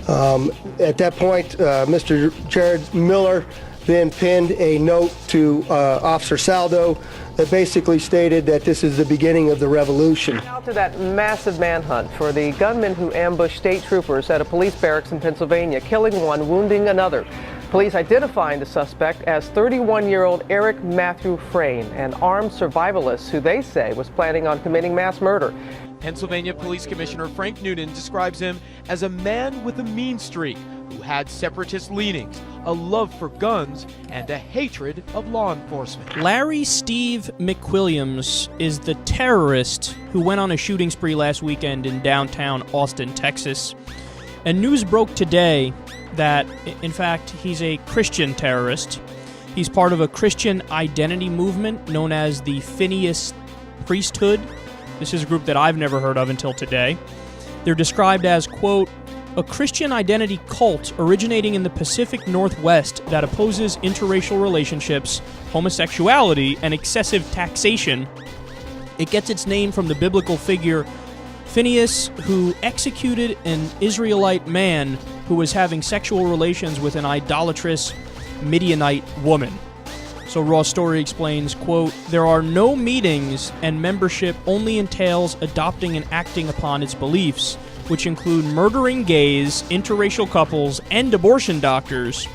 At that point, Mr. Jared Miller then pinned a note to Officer Saldo that basically stated that this is the beginning of the revolution. Now to that massive manhunt for the gunman who ambushed state troopers at a police barracks in Pennsylvania, killing one, wounding another. Police identifying the suspect as 31-year-old Eric Matthew Frayne, an armed survivalist who they say was planning on committing mass murder. Pennsylvania Police Commissioner Frank Noonan describes him as a man with a mean streak who who had separatist leanings, a love for guns, and a hatred of law enforcement. Larry Steve McWilliams is the terrorist who went on a shooting spree last weekend in downtown Austin, Texas. And news broke today that, in fact, he's a Christian terrorist. He's part of a Christian identity movement known as the Phineas Priesthood. This is a group that I've never heard of until today. They're described as, quote, a Christian identity cult originating in the Pacific Northwest that opposes interracial relationships, homosexuality, and excessive taxation. It gets its name from the biblical figure Phineas, who executed an Israelite man who was having sexual relations with an idolatrous Midianite woman. So Raw Story explains, quote, there are no meetings and membership only entails adopting and acting upon its beliefs, which include murdering gays, interracial couples, and abortion doctors.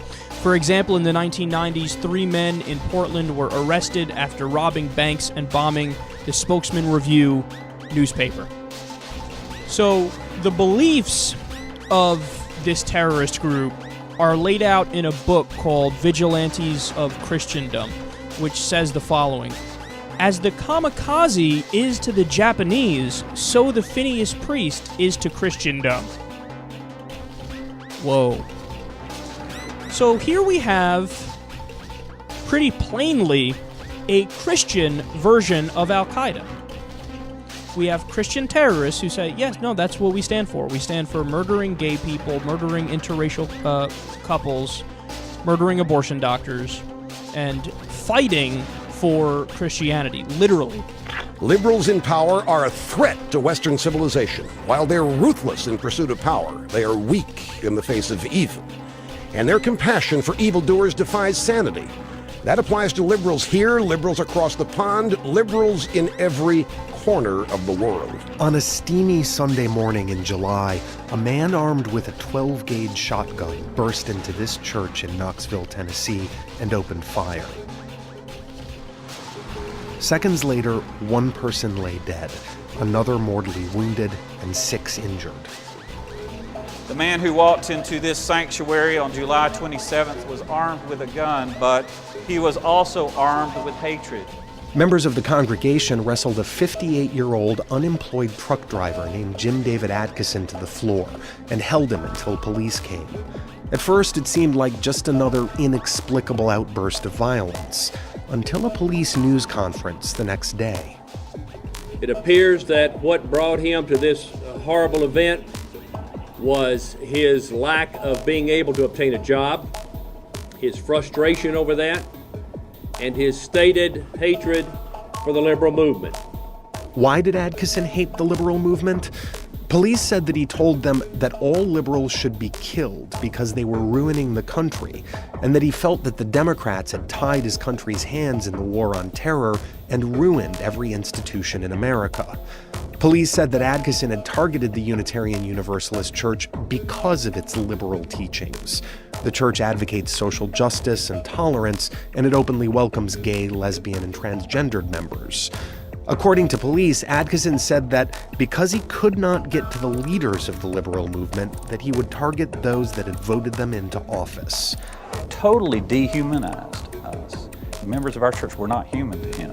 For example, in the 1990s, 3 men in Portland were arrested after robbing banks and bombing the Spokesman Review newspaper. So the beliefs of this terrorist group are laid out in a book called Vigilantes of Christendom, which says the following. As the kamikaze is to the Japanese, so the Phineas priest is to Christendom. Whoa. So here we have, pretty plainly, a Christian version of Al-Qaeda. We have Christian terrorists who say, yes, no, that's what we stand for. We stand for murdering gay people, murdering interracial couples, murdering abortion doctors, and fighting for Christianity, literally. Liberals in power are a threat to Western civilization. While they're ruthless in pursuit of power, they are weak in the face of evil. And their compassion for evildoers defies sanity. That applies to liberals here, liberals across the pond, liberals in every corner of the world. On a steamy Sunday morning in July, a man armed with a 12-gauge shotgun burst into this church in Knoxville, Tennessee, and opened fire. Seconds later, 1 person lay dead, another mortally wounded, and 6 injured. The man who walked into this sanctuary on July 27th was armed with a gun, but he was also armed with hatred. Members of the congregation wrestled a 58-year-old unemployed truck driver named Jim David Atkinson to the floor and held him until police came. At first, it seemed like just another inexplicable outburst of violence, until a police news conference the next day. It appears that what brought him to this horrible event was his lack of being able to obtain a job, his frustration over that, and his stated hatred for the liberal movement. Why did Atkinson hate the liberal movement? Police said that he told them that all liberals should be killed because they were ruining the country, and that he felt that the Democrats had tied his country's hands in the war on terror and ruined every institution in America. Police said that Atkinson had targeted the Unitarian Universalist Church because of its liberal teachings. The church advocates social justice and tolerance, and it openly welcomes gay, lesbian, and transgendered members. According to police, Atkinson said that because he could not get to the leaders of the liberal movement, that he would target those that had voted them into office. Totally dehumanized us. The members of our church were not human to him.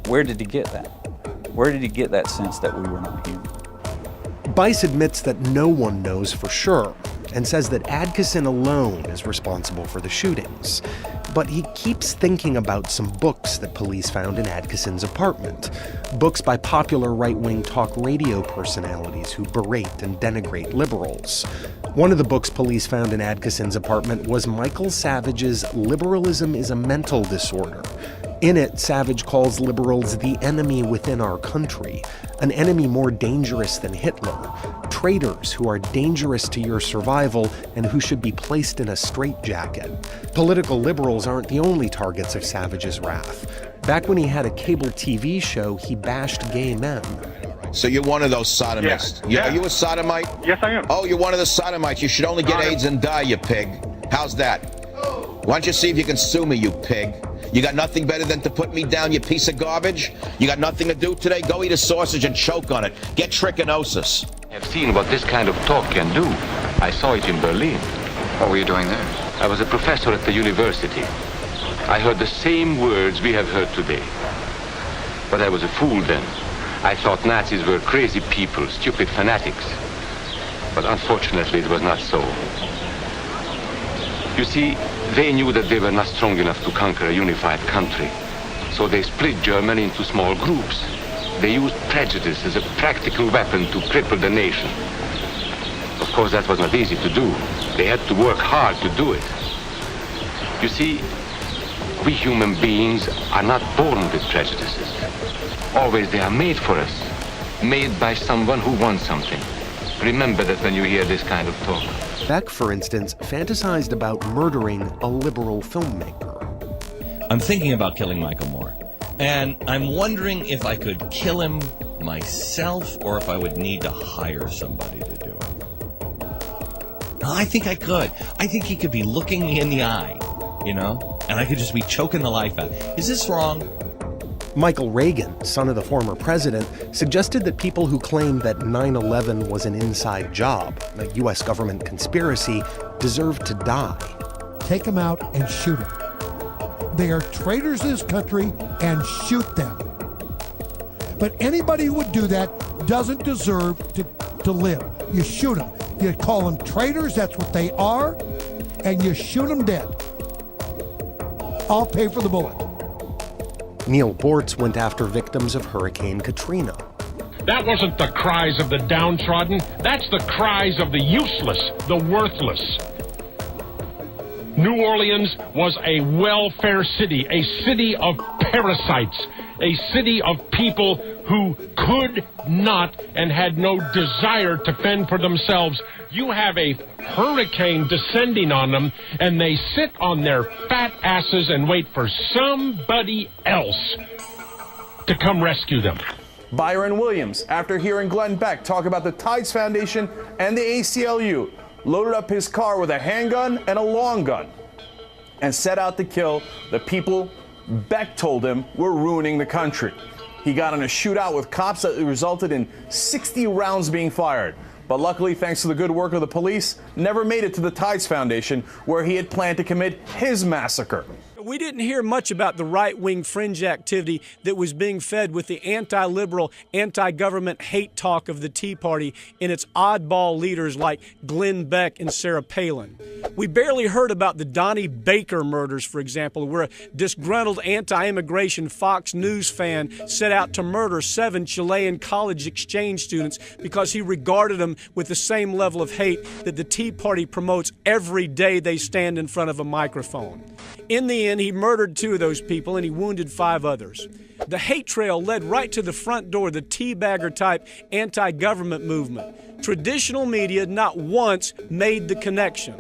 Where did he get that? Where did he get that sense that we were not human? Bice admits that no one knows for sure, and says that Atkinson alone is responsible for the shootings. But he keeps thinking about some books that police found in Atkinson's apartment. Books by popular right-wing talk radio personalities who berate and denigrate liberals. One of the books police found in Atkinson's apartment was Michael Savage's Liberalism is a Mental Disorder. In it, Savage calls liberals the enemy within our country, an enemy more dangerous than Hitler, traitors who are dangerous to your survival and who should be placed in a straitjacket. Political liberals aren't the only targets of Savage's wrath. Back when he had a cable TV show, he bashed gay men. So you're one of those sodomites. Yeah. Are you a sodomite? Yes, I am. Oh, you're one of the sodomites. You should only get AIDS and die, you pig. How's that? Why don't you see if you can sue me, you pig? You got nothing better than to put me down, you piece of garbage? You got nothing to do today? Go eat a sausage and choke on it. Get trichinosis. I've seen what this kind of talk can do. I saw it in Berlin. What were you doing there? I was a professor at the university. I heard the same words we have heard today. But I was a fool then. I thought Nazis were crazy people, stupid fanatics. But unfortunately, it was not so. You see, they knew that they were not strong enough to conquer a unified country. So they split Germany into small groups. They used prejudice as a practical weapon to cripple the nation. Of course, that was not easy to do. They had to work hard to do it. You see, we human beings are not born with prejudices. Always they are made for us, made by someone who wants something. Remember that when you hear this kind of talk. Beck, for instance, fantasized about murdering a liberal filmmaker. I'm thinking about killing Michael Moore, and I'm wondering if I could kill him myself or if I would need to hire somebody to do it. I think I could. I think he could be looking me in the eye, you know, and I could just be choking the life out. Is this wrong? Michael Reagan, son of the former president, suggested that people who claimed that 9/11 was an inside job, a U.S. government conspiracy, deserved to die. Take them out and shoot them. They are traitors to this country, and shoot them. But anybody who would do that doesn't deserve to live. You shoot them. You call them traitors, that's what they are, and you shoot them dead. I'll pay for the bullet. Neil Bortz went after victims of Hurricane Katrina. That wasn't the cries of the downtrodden. That's the cries of the useless, the worthless. New Orleans was a welfare city, a city of parasites, a city of people who could not and had no desire to fend for themselves. You have a hurricane descending on them, and they sit on their fat asses and wait for somebody else to come rescue them. Byron Williams, after hearing Glenn Beck talk about the Tides Foundation and the ACLU, loaded up his car with a handgun and a long gun and set out to kill the people Beck told him were ruining the country. He got in a shootout with cops that resulted in 60 rounds being fired. But luckily, thanks to the good work of the police, never made it to the Tides Foundation, where he had planned to commit his massacre. We didn't hear much about the right-wing fringe activity that was being fed with the anti-liberal, anti-government hate talk of the Tea Party in its oddball leaders like Glenn Beck and Sarah Palin. We barely heard about the Donnie Baker murders, for example, where a disgruntled anti-immigration Fox News fan set out to murder 7 Chilean college exchange students because he regarded them with the same level of hate that the Tea Party promotes every day they stand in front of a microphone. In the end, he murdered 2 of those people and he wounded 5 others. The hate trail led right to the front door of the teabagger-type anti-government movement. Traditional media not once made the connection.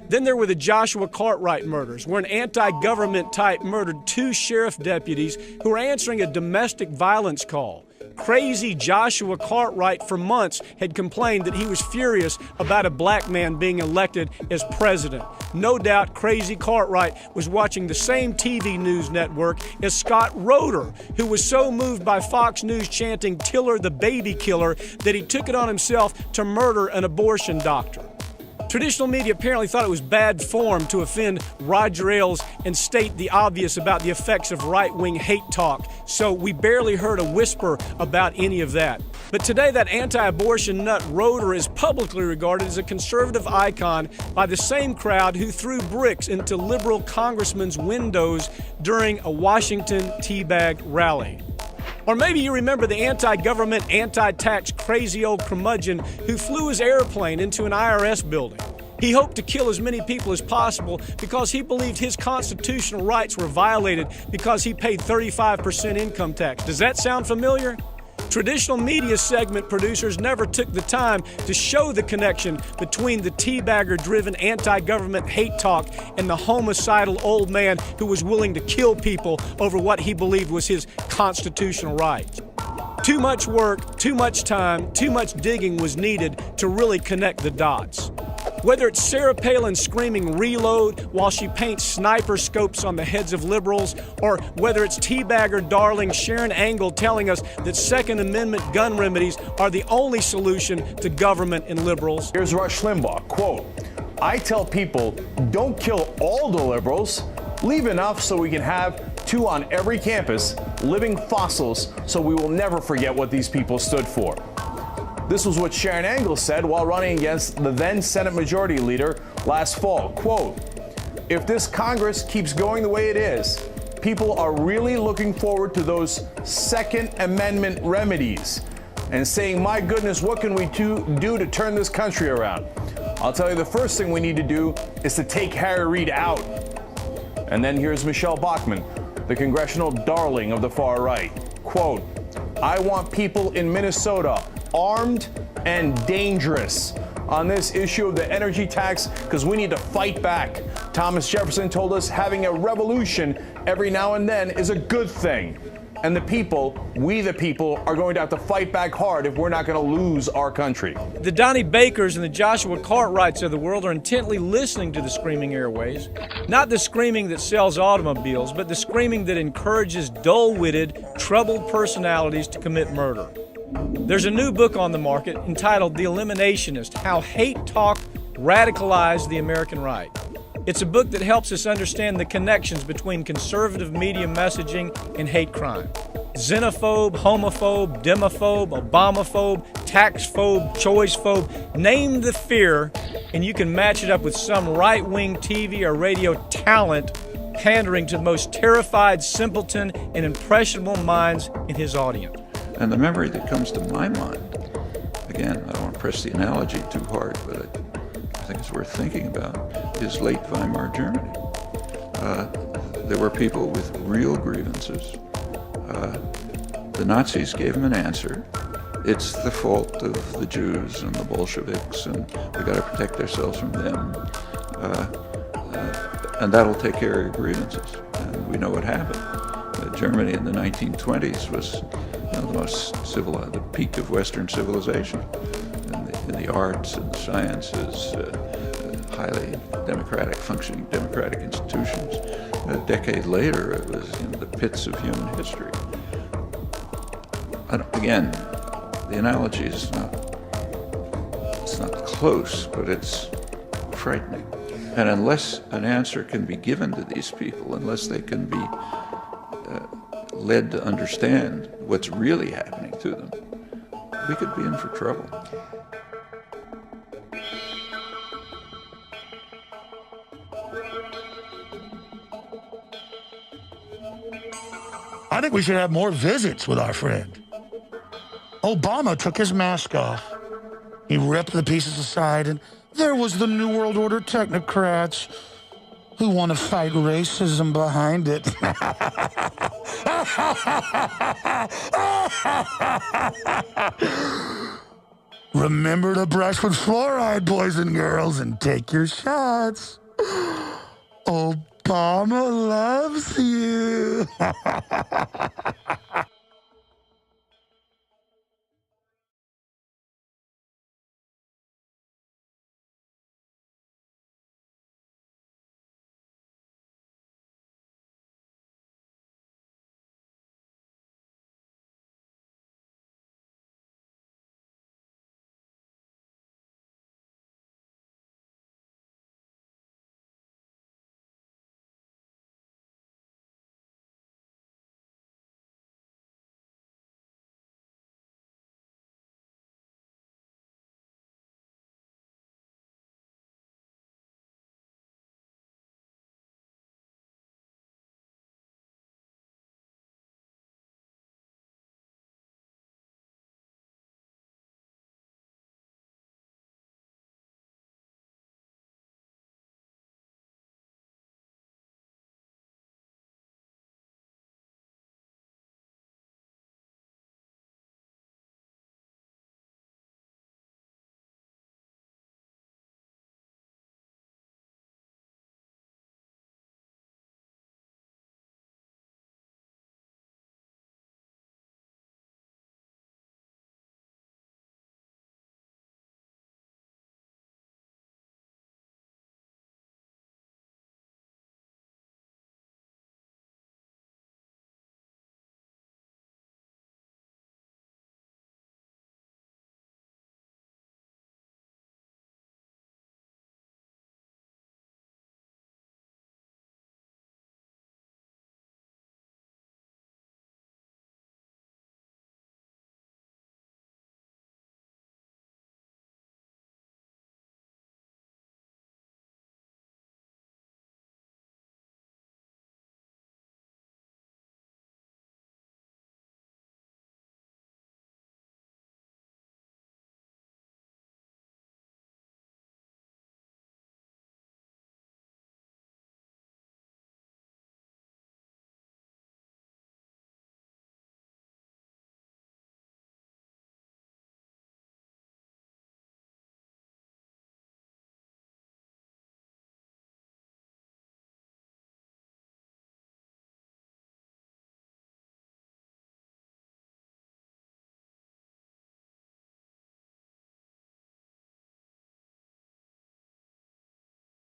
Then there were the Joshua Cartwright murders, where an anti-government type murdered 2 sheriff deputies who were answering a domestic violence call. Crazy Joshua Cartwright for months had complained that he was furious about a black man being elected as president. No doubt Crazy Cartwright was watching the same TV news network as Scott Roeder, who was so moved by Fox News chanting "Tiller the baby killer" that he took it on himself to murder an abortion doctor. Traditional media apparently thought it was bad form to offend Roger Ailes and state the obvious about the effects of right-wing hate talk, so we barely heard a whisper about any of that. But today, that anti-abortion nut Roeder is publicly regarded as a conservative icon by the same crowd who threw bricks into liberal congressmen's windows during a Washington teabag rally. Or maybe you remember the anti-government, anti-tax crazy old curmudgeon who flew his airplane into an IRS building. He hoped to kill as many people as possible because he believed his constitutional rights were violated because he paid 35% income tax. Does that sound familiar? Traditional media segment producers never took the time to show the connection between the teabagger-driven anti-government hate talk and the homicidal old man who was willing to kill people over what he believed was his constitutional rights. Too much work, too much time, too much digging was needed to really connect the dots. Whether it's Sarah Palin screaming reload while she paints sniper scopes on the heads of liberals, or whether it's teabagger darling Sharon Angle telling us that Second Amendment gun remedies are the only solution to government and liberals. Here's Rush Limbaugh, quote, "I tell people, don't kill all the liberals. Leave enough so we can have 2 on every campus, living fossils, so we will never forget what these people stood for." This was what Sharon Angle said while running against the then Senate Majority Leader last fall. Quote, "If this Congress keeps going the way it is, people are really looking forward to those Second Amendment remedies and saying, my goodness, what can we do to turn this country around? I'll tell you, the first thing we need to do is to take Harry Reid out." And then here's Michelle Bachmann, the congressional darling of the far right. Quote, "I want people in Minnesota armed and dangerous on this issue of the energy tax because we need to fight back. Thomas Jefferson told us having a revolution every now and then is a good thing. And the people, we the people, are going to have to fight back hard if we're not going to lose our country." The Donnie Bakers and the Joshua Cartwrights of the world are intently listening to the screaming airways. Not the screaming that sells automobiles, but the screaming that encourages dull-witted, troubled personalities to commit murder. There's a new book on the market entitled The Eliminationist: How Hate Talk Radicalized the American Right. It's a book that helps us understand the connections between conservative media messaging and hate crime. Xenophobe, homophobe, demophobe, Obamaphobe, taxphobe, choicephobe. Name the fear, and you can match it up with some right-wing TV or radio talent pandering to the most terrified, simpleton, and impressionable minds in his audience. And the memory that comes to my mind, again, I don't want to press the analogy too hard, but I think it's worth thinking about, is late Weimar Germany. There were people with real grievances. The Nazis gave them an answer. It's the fault of the Jews and the Bolsheviks, and we got to protect ourselves from them. And that'll take care of your grievances. And we know what happened. Germany in the 1920s was the most civilized, the peak of Western civilization in the arts and the sciences, highly democratic, functioning democratic institutions. A decade later, it was the pits of human history. Again, the analogy is it's not close, but it's frightening. And unless an answer can be given to these people, unless they can be led to understand what's really happening to them, we could be in for trouble. I think we should have more visits with our friend. Obama took his mask off. He ripped the pieces aside, and there was the New World Order technocrats who want to fight racism behind it. Remember to brush with fluoride, boys and girls, and take your shots. Obama loves you.